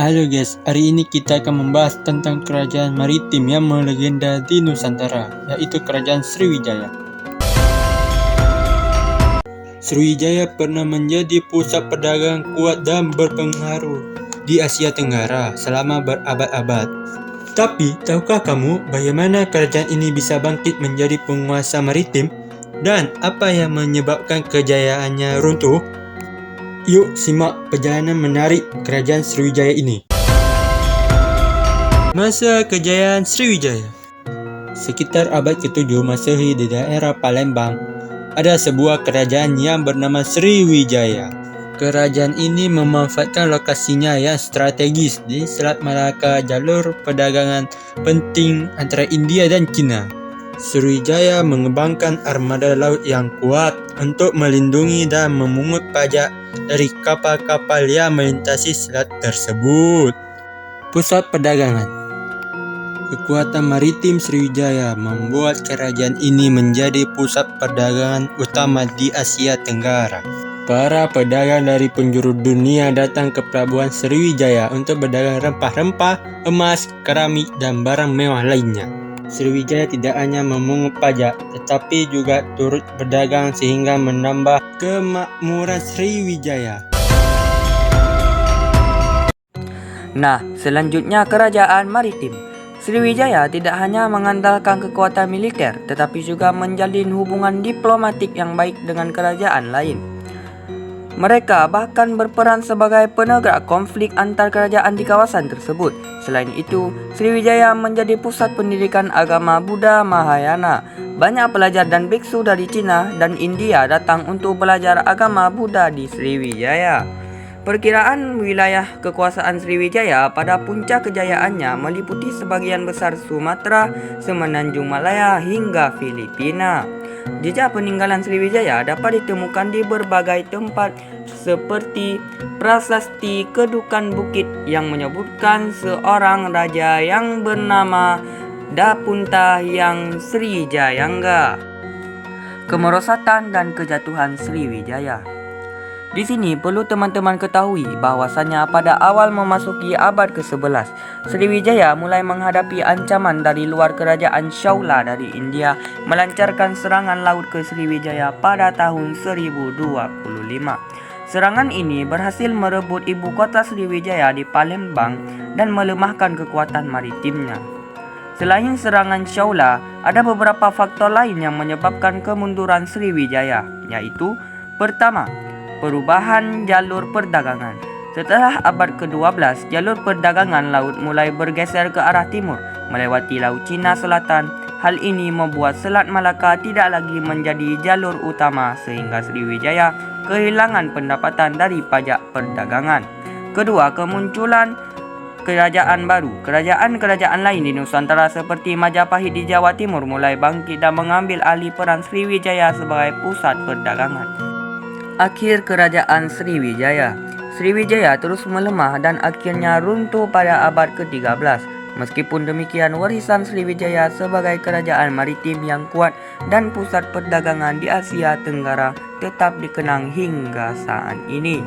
Halo guys, hari ini kita akan membahas tentang kerajaan maritim yang melegenda di Nusantara, yaitu Kerajaan Sriwijaya. Sriwijaya pernah menjadi pusat perdagangan kuat dan berpengaruh di Asia Tenggara selama berabad-abad. Tapi, tahukah kamu bagaimana kerajaan ini bisa bangkit menjadi penguasa maritim? Dan apa yang menyebabkan kejayaannya runtuh? Yuk simak perjalanan menarik Kerajaan Sriwijaya ini. Masa kejayaan Sriwijaya. Sekitar abad ke-7 Masehi di daerah Palembang, ada sebuah kerajaan yang bernama Sriwijaya. Kerajaan ini memanfaatkan lokasinya yang strategis di Selat Malaka, jalur perdagangan penting antara India dan China. Sriwijaya mengembangkan armada laut yang kuat untuk melindungi dan memungut pajak dari kapal-kapal yang melintasi selat tersebut. Pusat perdagangan. Kekuatan maritim Sriwijaya membuat kerajaan ini menjadi pusat perdagangan utama di Asia Tenggara. Para pedagang dari penjuru dunia datang ke pelabuhan Sriwijaya untuk berdagang rempah-rempah, emas, keramik, dan barang mewah lainnya. Sriwijaya tidak hanya memungut pajak, tetapi juga turut berdagang sehingga menambah kemakmuran Sriwijaya. Nah, selanjutnya kerajaan maritim. Sriwijaya tidak hanya mengandalkan kekuatan militer, tetapi juga menjalin hubungan diplomatik yang baik dengan kerajaan lain. Mereka bahkan berperan sebagai penegak konflik antar kerajaan di kawasan tersebut. Selain itu, Sriwijaya menjadi pusat pendidikan agama Buddha Mahayana. Banyak pelajar dan biksu dari Cina dan India datang untuk belajar agama Buddha di Sriwijaya. Perkiraan wilayah kekuasaan Sriwijaya pada puncak kejayaannya meliputi sebagian besar Sumatera, Semenanjung Malaya hingga Filipina. Jejak peninggalan Sriwijaya dapat ditemukan di berbagai tempat seperti prasasti Kedukan Bukit yang menyebutkan seorang raja yang bernama Dapunta Hyang Srijayangga. Kemerosotan dan kejatuhan Sriwijaya. Di sini perlu teman-teman ketahui bahwasanya pada awal memasuki abad ke-11, Sriwijaya mulai menghadapi ancaman dari luar. Kerajaan Chola dari India melancarkan serangan laut ke Sriwijaya pada tahun 1025. Serangan ini berhasil merebut ibu kota Sriwijaya di Palembang dan melemahkan kekuatan maritimnya. Selain serangan Chola, ada beberapa faktor lain yang menyebabkan kemunduran Sriwijaya, yaitu pertama, perubahan jalur perdagangan. Setelah abad ke-12, jalur perdagangan laut mulai bergeser ke arah timur, melewati Laut Cina Selatan. Hal ini membuat Selat Malaka tidak lagi menjadi jalur utama sehingga Sriwijaya kehilangan pendapatan dari pajak perdagangan. Kedua, kemunculan kerajaan baru. Kerajaan-kerajaan lain di Nusantara seperti Majapahit di Jawa Timur mulai bangkit dan mengambil alih peran Sriwijaya sebagai pusat perdagangan. Akhir kerajaan Sriwijaya. Sriwijaya terus melemah dan akhirnya runtuh pada abad ke-13. Meskipun demikian, warisan Sriwijaya sebagai kerajaan maritim yang kuat dan pusat perdagangan di Asia Tenggara tetap dikenang hingga saat ini.